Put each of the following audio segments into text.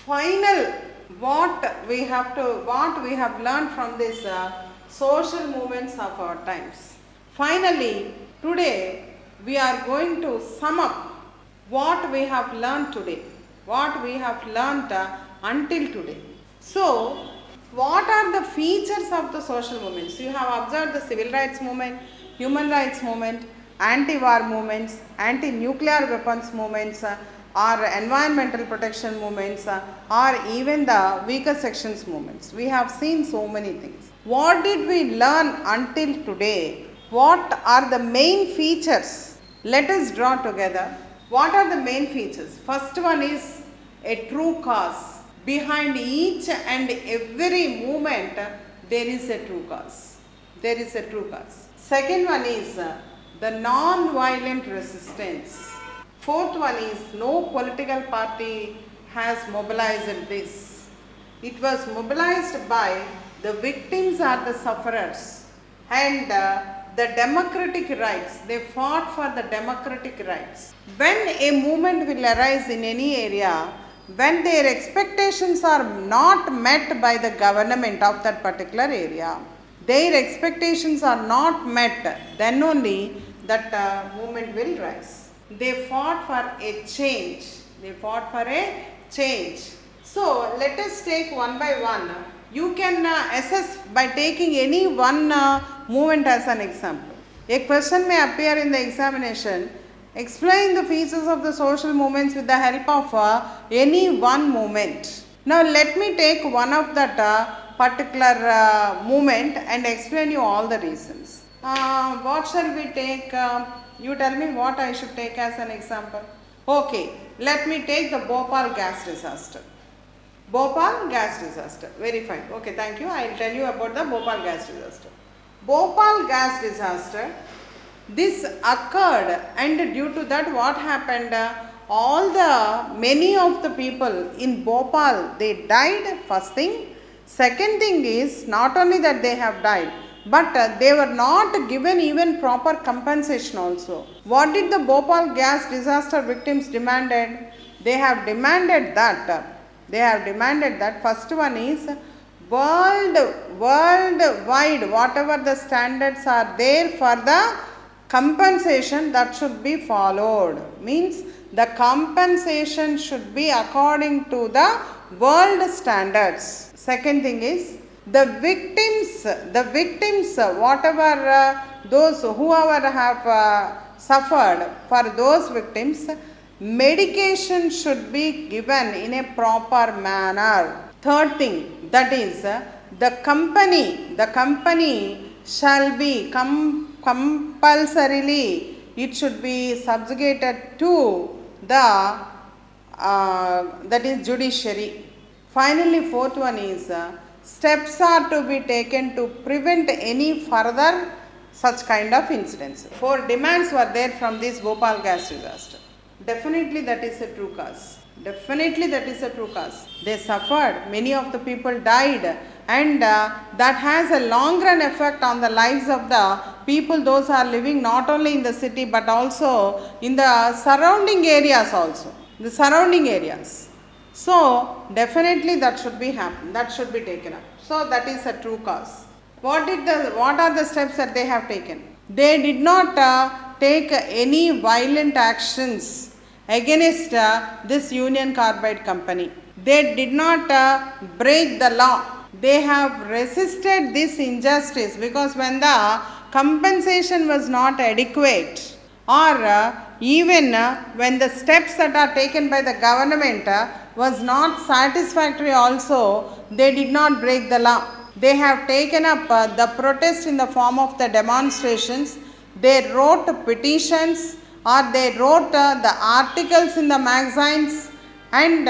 final what we have learned from this social movements of our times. Finally, today we are going to sum up what we have learned today, what we have learned until today. So, what are the features of the social movements? You have observed the civil rights movement, human rights movement, anti-war movements, anti-nuclear weapons movements, or environmental protection movements, or even the weaker sections movements. We have seen so many things. What did we learn until today? What are the main features? Let us draw together. What are the main features? First one is a true cause. Behind each and every movement, there is a true cause. There is a true cause. Second one is the non-violent resistance. Fourth one is no political party has mobilized this. It was mobilized by the victims or the sufferers and the democratic rights. They fought for the democratic rights. When a movement will arise in any area, when their expectations are not met by the government of that particular area, their expectations are not met, then only that movement will rise. They fought for a change. They fought for a change. So, let us take one by one. You can assess by taking any one movement as an example. A question may appear in the examination. Explain the features of the social movements with the help of any one movement. Now, let me take one of that particular movement and explain you all the reasons. What shall we take? You tell me what I should take as an example. Okay, let me take the Bhopal gas disaster. Bhopal gas disaster. Very fine. Okay, thank you. I will tell you about the Bhopal gas disaster. Bhopal gas disaster. This occurred, and due to that, what happened? Many of the people in Bhopal, they died. First thing. Second thing is, not only that they have died, but they were not given even proper compensation also. What did the Bhopal gas disaster victims demanded? They have demanded that. First one is worldwide, whatever the standards are there for the compensation, that should be followed. Means the compensation should be according to the world standards. Second thing is the victims, whatever whoever have suffered, for those victims, medication should be given in a proper manner. Third thing, that is the company shall be compulsorily, it should be subjugated to the that is judiciary. Finally, fourth one is steps are to be taken to prevent any further such kind of incidents. 4 demands were there from this Bhopal gas disaster. Definitely that is a true cause. They suffered, many of the people died, and that has a long run effect on the lives of the people, those are living not only in the city but also in the surrounding areas also. So, definitely that should be taken up. So, that is a true cause. What are the steps that they have taken? They did not take any violent actions against this Union Carbide company. They did not break the law. They have resisted this injustice, because when the compensation was not adequate, or even when the steps that are taken by the government was not satisfactory also, they did not break the law. They have taken up the protest in the form of the demonstrations. They wrote petitions, or they wrote the articles in the magazines, and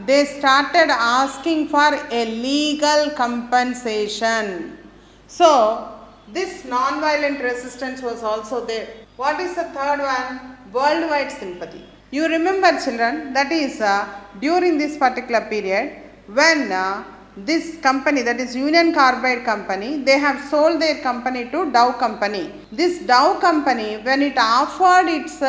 they started asking for a legal compensation. So, this non-violent resistance was also there. What is the third one? Worldwide sympathy. You remember, children, that is during this particular period, when this company, that is Union Carbide company, they have sold their company to Dow company. This Dow company, when it offered its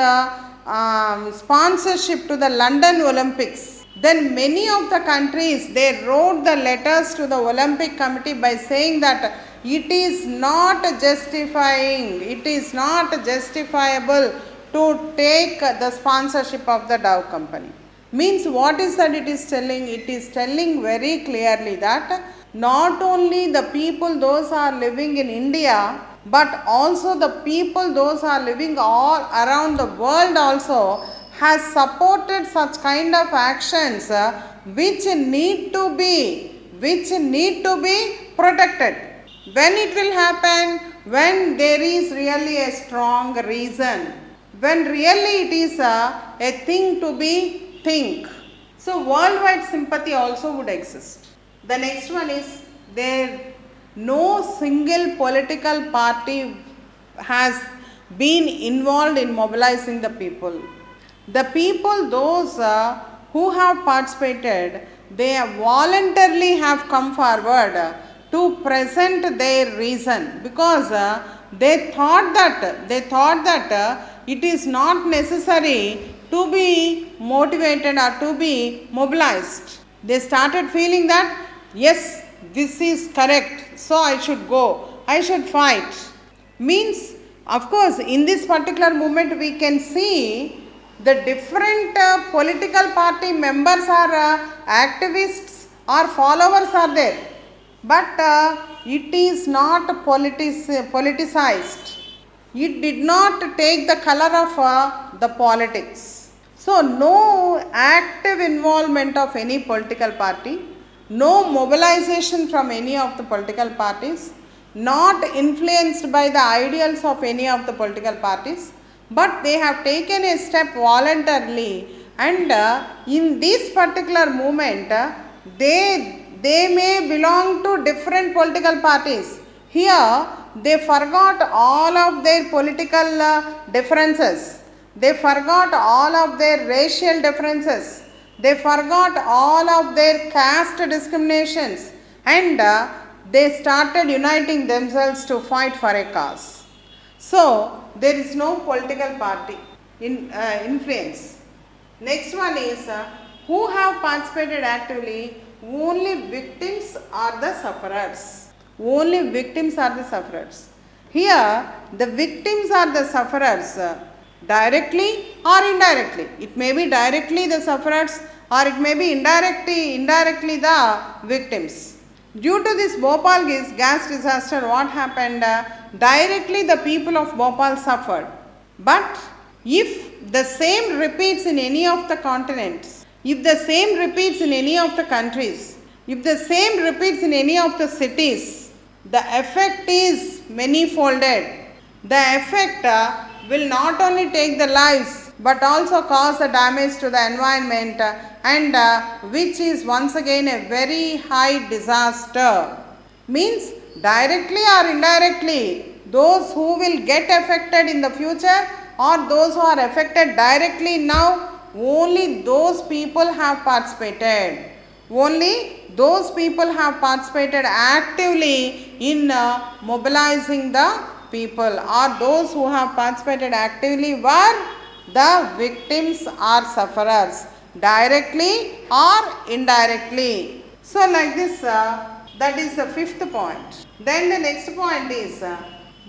sponsorship to the London Olympics, Then many of the countries, they wrote the letters to the Olympic Committee by saying that it is not justifying, it is not justifiable to take the sponsorship of the Dow company. Means what is that it is telling? It is telling very clearly that not only the people those are living in India, but also the people those are living all around the world also has supported such kind of actions which need to be protected. When it will happen? When there is really a strong reason, when really it is a thing to be think. So worldwide sympathy also would exist. The next one is there no single political party has been involved in mobilizing the people. The people, those who have participated, they voluntarily have come forward to present their reason, because they thought that it is not necessary to be motivated or to be mobilized. They started feeling that yes, this is correct, so I should go, I should fight. Means, of course, in this particular movement we can see the different political party members are activists or followers are there, but it is not politicized. It did not take the color of the politics. So no active involvement of any political party, no mobilization from any of the political parties, not influenced by the ideals of any of the political parties, but they have taken a step voluntarily, and in this particular movement they may belong to different political parties. Here they forgot all of their political differences, they forgot all of their racial differences, they forgot all of their caste discriminations, and they started uniting themselves to fight for a cause. So there is no political party influence. Next one is who have participated actively? Only victims are the sufferers. Only victims are the sufferers. Here the victims are the sufferers directly or indirectly. It may be directly the sufferers or it may be indirectly the victims. Due to this Bhopal gas disaster, what happened? Directly the people of Bhopal suffered. But if the same repeats in any of the continents, if the same repeats in any of the countries, if the same repeats in any of the cities, the effect is many-folded. The effect will not only take the lives but also cause the damage to the environment, and which is once again a very high disaster. Means directly or indirectly, those who will get affected in the future or those who are affected directly now, only those people have participated. Only those people have participated actively in mobilizing the people, or those who have participated actively were the victims or sufferers, directly or indirectly. So like this, that is the fifth point. Then the next point is,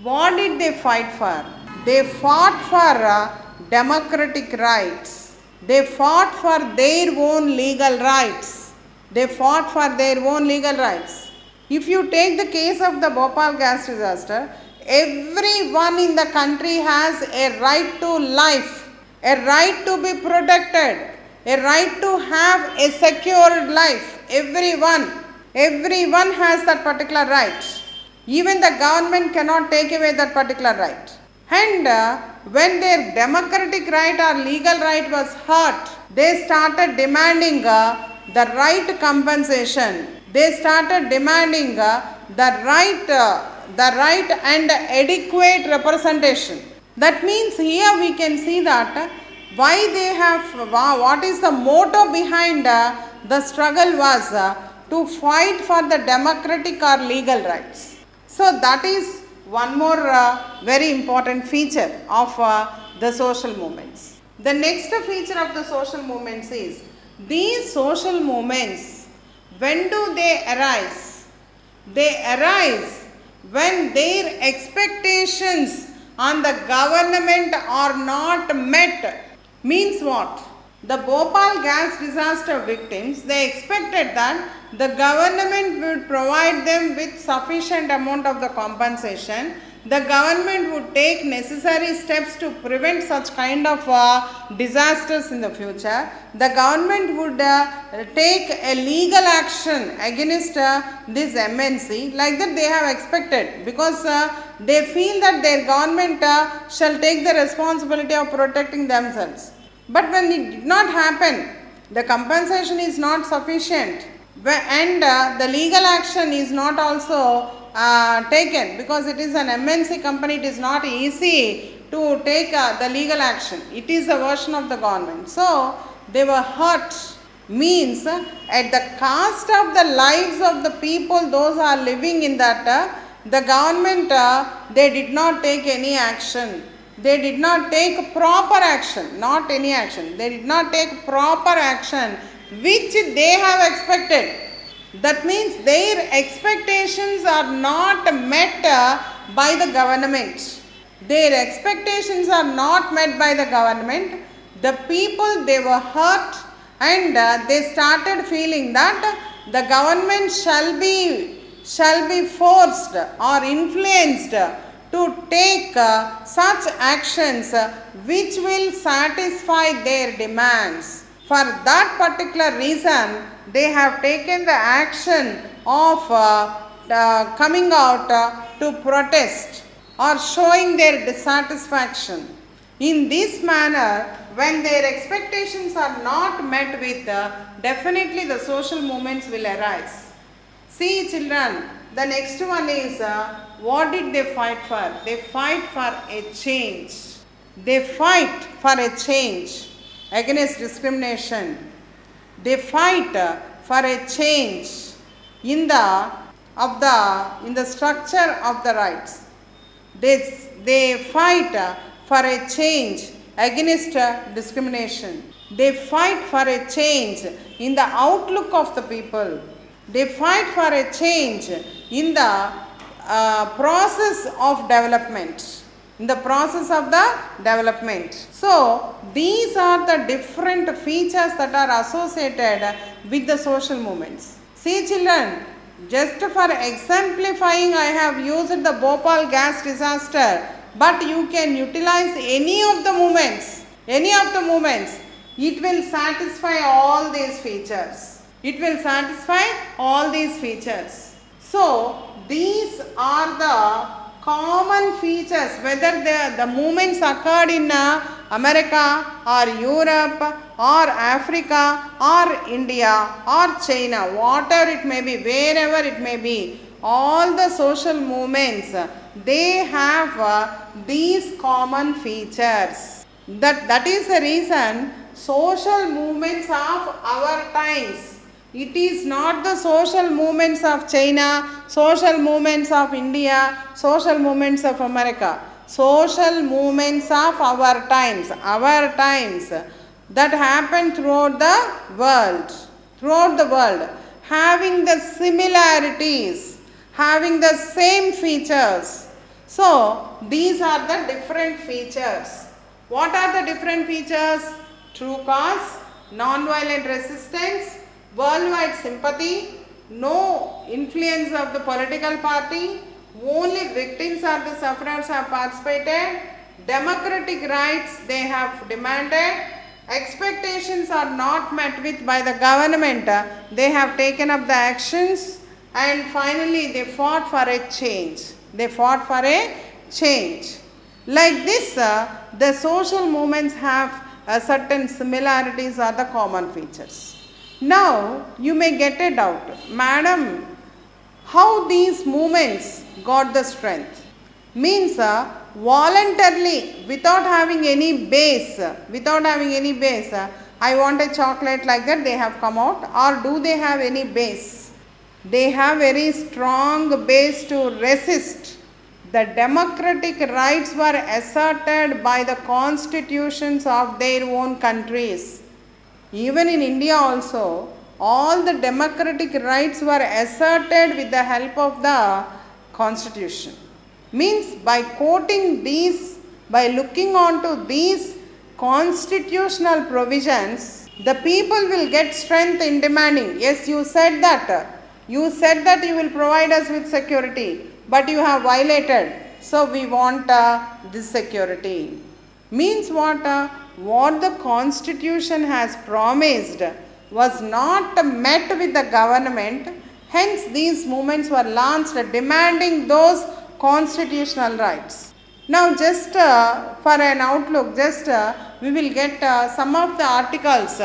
what did they fight for? They fought for democratic rights. They fought for their own legal rights. They fought for their own legal rights. If you take the case of the Bhopal gas disaster, everyone in the country has a right to life, a right to be protected, a right to have a secured life. Everyone has that particular right. Even the government cannot take away that particular right. And when their democratic right or legal right was hurt, they started demanding the right compensation. They started demanding the right and adequate representation. That means here we can see that why they have, what is the motto behind the struggle was to fight for the democratic or legal rights. So that is one more very important feature of the social movements. The next feature of the social movements is These social movements, when do they arise? They arise when their expectations on the government are not met. Means what? The Bhopal gas disaster victims, they expected that the government would provide them with sufficient amount of the compensation. The government would take necessary steps to prevent such kind of disasters in the future. The government would take a legal action against this MNC, like that they have expected, because they feel that their government shall take the responsibility of protecting themselves. But when it did not happen, the compensation is not sufficient, and the legal action is not also taken, because it is an MNC company. It is not easy to take the legal action. It is a version of the government. So they were hurt, means at the cost of the lives of the people, those are living in that, the government, they did not take any action. They did not take proper action, not any action. They did not take proper action which they have expected. That means their expectations are not met by the government. Their expectations are not met by the government. The people, they were hurt, and they started feeling that the government shall be forced or influenced to take such actions which will satisfy their demands. For that particular reason, they have taken the action of coming out to protest or showing their dissatisfaction. In this manner, when their expectations are not met with, definitely the social movements will arise. See children, the next one is, what did they fight for? They fight for a change. They fight for a change against discrimination. They fight for a change in the structure of the rights. They fight for a change against discrimination. They fight for a change in the outlook of the people. They fight for a change in the process of development. In the process of the development. So, these are the different features that are associated with the social movements. See children, just for exemplifying, I have used the Bhopal gas disaster, but you can utilize any of the movements. Any of the movements. It will satisfy all these features. It will satisfy all these features. So, these are the common features, whether the movements occurred in America or Europe or Africa or India or China, whatever it may be, wherever it may be, all the social movements, they have these common features. That is the reason social movements of our times. It is not the social movements of China, social movements of India, social movements of America. Social movements of our times that happen throughout the world, having the similarities, having the same features. So, these are the different features. What are the different features? True cause, non-violent resistance, worldwide sympathy, no influence of the political party, only victims or the sufferers have participated, democratic rights they have demanded, expectations are not met with by the government, they have taken up the actions, and finally they fought for a change. They fought for a change. Like this, the social movements have certain similarities or the common features. Now, you may get a doubt, madam, how these movements got the strength? Means voluntarily, without having any base, I want a chocolate, like that they have come out, or do they have any base? They have very strong base to resist. The democratic rights were asserted by the constitutions of their own countries. Even in India also, all the democratic rights were asserted with the help of the constitution. Means by quoting these, by looking onto these constitutional provisions, the people will get strength in demanding, yes, you said that you will provide us with security, but you have violated, so we want this security. Means what the constitution has promised was not met with the government, hence these movements were launched demanding those constitutional rights. Now just for an outlook, just we will get some of the articles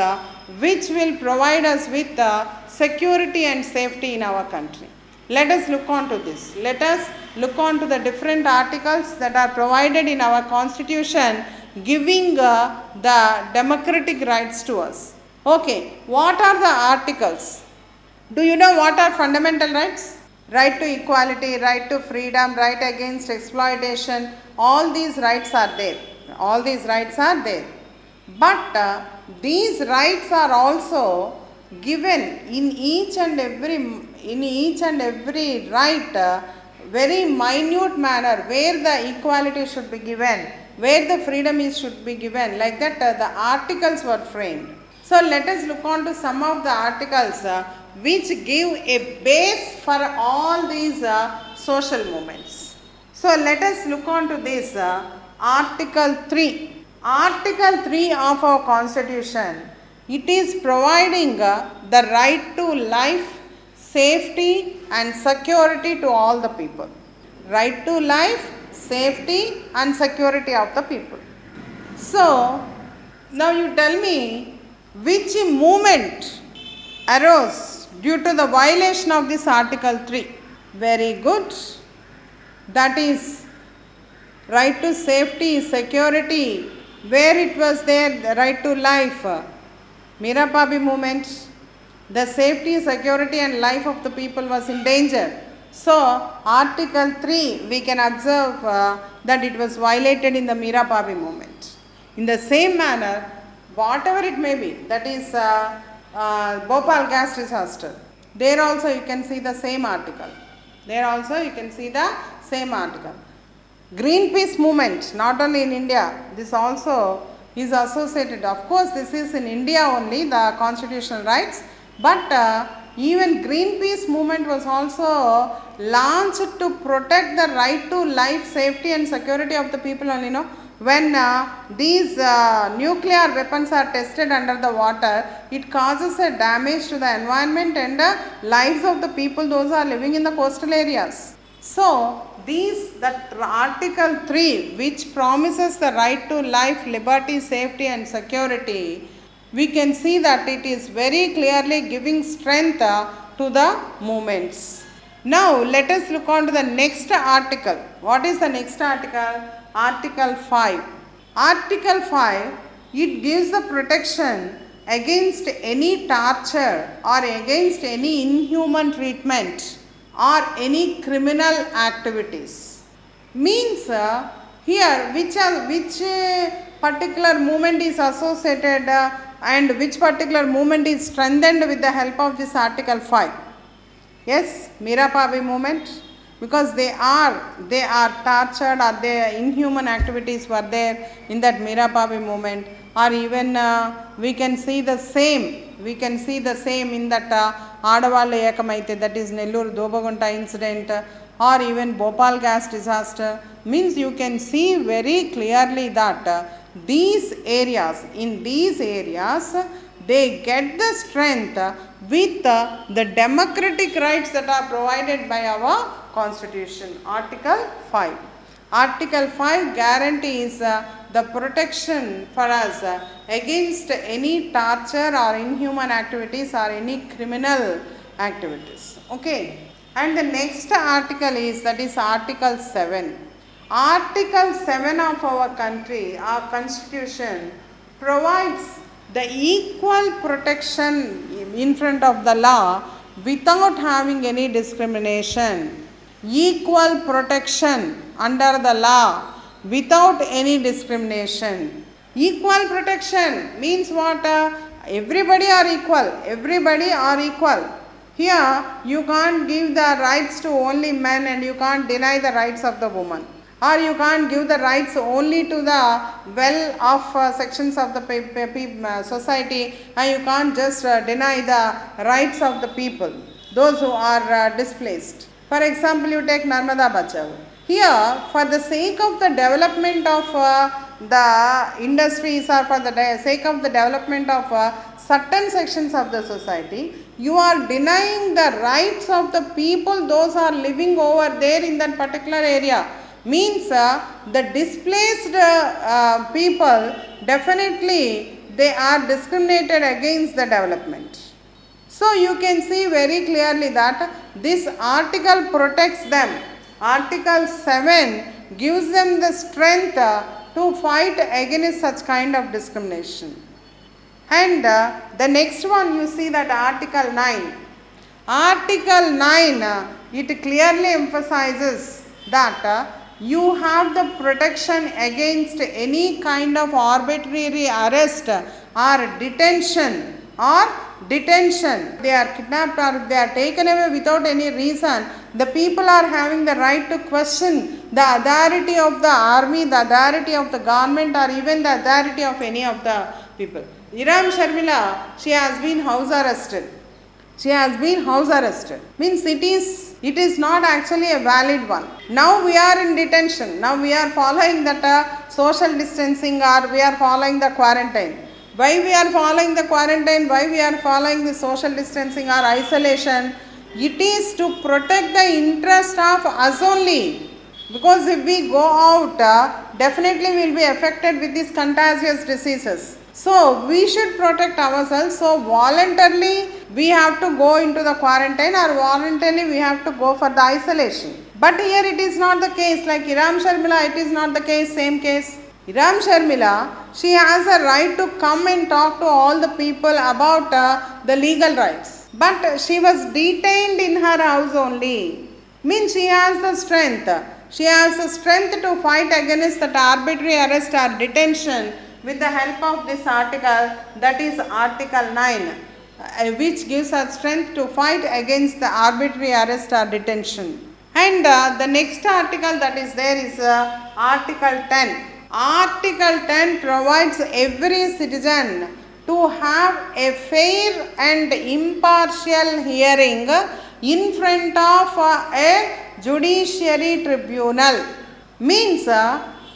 which will provide us with security and safety in our country. Let us look on to this. Let us look on to the different articles that are provided in our constitution, giving the democratic rights to us. Okay, what are the articles? Do you know what are fundamental rights? Right to equality, right to freedom, right against exploitation, all these rights are there. All these rights are there. But these rights are also given in each and every right, very minute manner, where the equality should be given, where the freedom should be given. Like that the articles were framed. So let us look on to some of the articles which give a base for all these social movements. So let us look on to this Article 3. Article 3 of our constitution, it is providing the right to life, safety and security to all the people. Right to life, safety and security of the people. So now you tell me, which movement arose due to the violation of this Article 3? Very good. That is right to safety, security. Where it was there, the right to life, Meerababi movement, the safety, security and life of the people was in danger. So Article 3, we can observe that it was violated in the Meerababi movement. In the same manner, whatever it may be, that is Bhopal gas disaster, there also you can see the same article. There also you can see the same article. Greenpeace movement, not only in India, this also is associated. Of course, this is in India only, the constitutional rights, but even Greenpeace movement was also launched to protect the right to life, safety and security of the people only. When these nuclear weapons are tested under the water, it causes a damage to the environment and lives of the people, those are living in the coastal areas. So that Article 3, which promises the right to life, liberty, safety and security, we can see that it is very clearly giving strength to the movements. Now let us look on to the next article. What is the next article? Article 5. Article 5, it gives the protection against any torture or against any inhuman treatment or any criminal activities. Means here which particular movement is associated and which particular movement is strengthened with the help of this Article 5. Yes, Meerababi movement, because they are tortured or their inhuman activities were there in that Meerababi movement, or even we can see the same in that Adavalle Ekamaite, that is Nellore Dobagunta incident, or even Bhopal gas disaster. Means you can see very clearly that in these areas they get the strength with the democratic rights that are provided by our constitution. Article 5. Article 5 guarantees the protection for us against any torture or inhuman activities or any criminal activities. Okay. And the next article is, that is Article 7. Article 7 of our country, our constitution, provides the equal protection in front of the law without having any discrimination. Equal protection under the law without any discrimination. Equal protection means what? everybody are equal, everybody are equal. Here you can't give the rights to only men and you can't deny the rights of the woman, or you can't give the rights only to the well-off sections of the society, and you can't just deny the rights of the people, those who are displaced. For example, you take Narmada Bachao. Here, for the sake of the development of the industries, or for the sake of the development of certain sections of the society, you are denying the rights of the people, those are living over there in that particular area. Means the displaced people, definitely they are discriminated against the development. So you can see very clearly that this article protects them. Article 7 gives them the strength to fight against such kind of discrimination. And the next one, you see that Article 9. Article 9, it clearly emphasizes that you have the protection against any kind of arbitrary arrest or detention. They are kidnapped or they are taken away without any reason. The people are having the right to question the authority of the army, the authority of the government, or even the authority of any of the people. Iram Sharmila, she has been house arrested. Means it is not actually a valid one. Now we are in detention. Now we are following that social distancing, or we are following the quarantine. Why we are following the quarantine? Why we are following the social distancing or isolation? It is to protect the interest of us only. Because if we go out, definitely we will be affected with these contagious diseases. So we should protect ourselves. So voluntarily we have to go into the quarantine, or voluntarily we have to go for the isolation. But here it is not the case. Like Iram Sharmila, it is not the case, same case. Iram Sharmila, she has a right to come and talk to all the people about the legal rights. But she was detained in her house only. Means she has the strength. She has the strength to fight against that arbitrary arrest or detention with the help of this article, that is Article 9, which gives her strength to fight against the arbitrary arrest or detention. And the next article that is there is Article 10. Article 10 provides every citizen to have a fair and impartial hearing in front of a judiciary tribunal. Means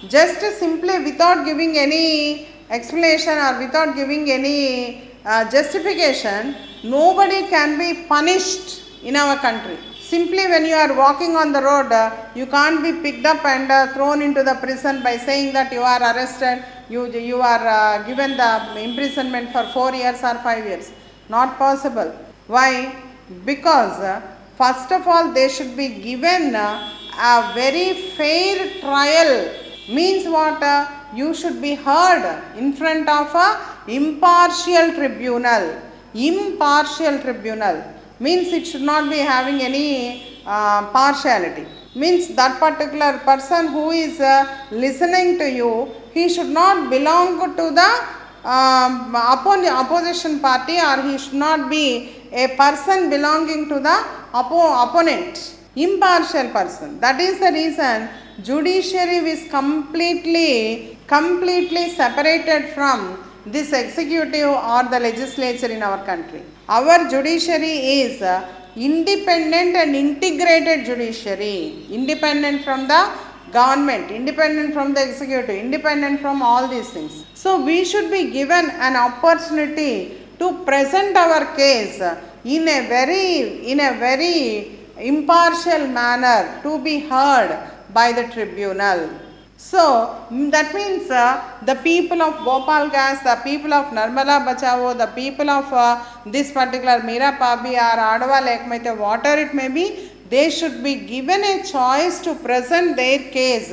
just simply without giving any explanation or without giving any justification, nobody can be punished in our country. Simply when you are walking on the road, you can't be picked up and thrown into the prison by saying that you are arrested, you are given the imprisonment for 4 years or 5 years. Not possible. Why? Because first of all, they should be given a very fair trial. Means what? You should be heard in front of a impartial tribunal. Impartial tribunal means it should not be having any partiality. Means that particular person who is listening to you, he should not belong to the opposition party, or he should not be a person belonging to the opponent. Impartial person. That is the reason judiciary is completely separated from this executive or the legislature in our country. Our judiciary is independent and integrated judiciary, independent from the government, independent from the executive, independent from all these things. So we should be given an opportunity to present our case in a very impartial manner, to be heard by the tribunal. So that means the people of Bhopal Gas, the people of Narmada Bachao, the people of this particular Meerapabi or Adwa Lekmaite, whatever it may be, they should be given a choice to present their case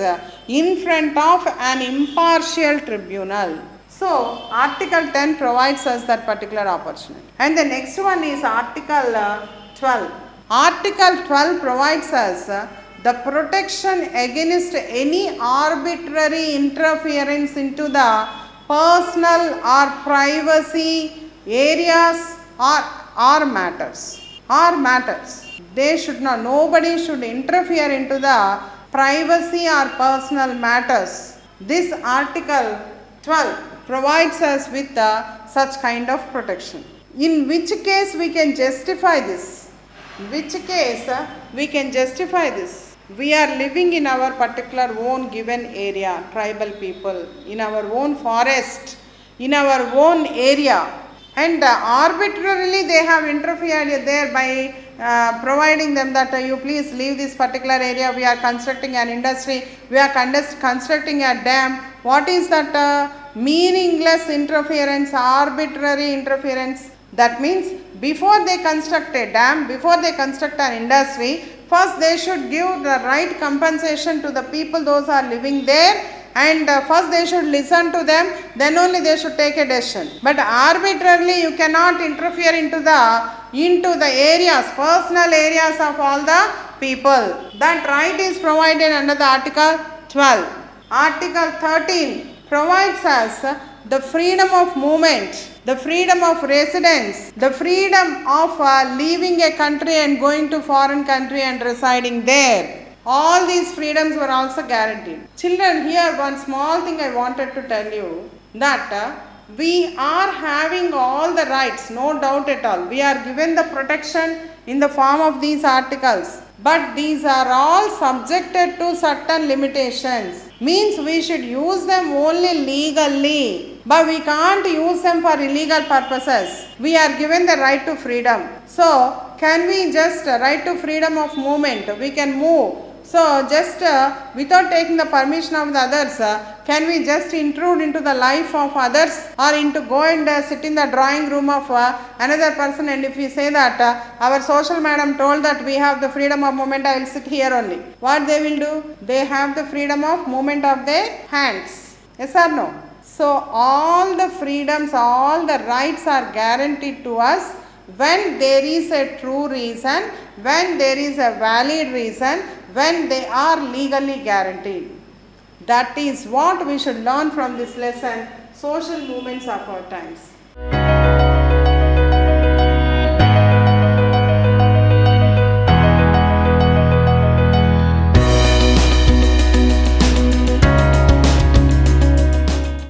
in front of an impartial tribunal. So Article 10 provides us that particular opportunity. And the next one is Article 12. Article 12 provides us the protection against any arbitrary interference into the personal or privacy areas are matters. They should not, nobody should interfere into the privacy or personal matters. This article 12 provides us with such kind of protection. In which case we can justify this? Which case we can justify this? We are living in our particular own given area, tribal people, in our own forest, in our own area, and arbitrarily they have interfered there by providing them that you please leave this particular area, we are constructing an industry, we are constructing a dam. What is that meaningless interference, arbitrary interference? That means before they construct a dam, before they construct an industry, first they should give the right compensation to the people those are living there, and first they should listen to them, then only they should take a decision. But arbitrarily you cannot interfere into the areas, personal areas of all the people. That right is provided under the Article 12. Article 13 provides us the freedom of movement, the freedom of residence, the freedom of leaving a country and going to foreign country and residing there. All these freedoms were also guaranteed. Children, here one small thing I wanted to tell you, that we are having all the rights, no doubt at all. We are given the protection in the form of these articles, but these are all subjected to certain limitations. Means we should use them only legally, but we can't use them for illegal purposes. We are given the right to freedom. So can we just right to freedom of movement, we can move. So just without taking the permission of the others, can we just intrude into the life of others, or into go and sit in the drawing room of another person, and if we say that our social madam told that we have the freedom of movement, I will sit here only. What they will do? They have the freedom of movement of their hands. Yes or no? So all the freedoms, all the rights are guaranteed to us when there is a true reason, when there is a valid reason, when they are legally guaranteed. That is what we should learn from this lesson, social movements of our times.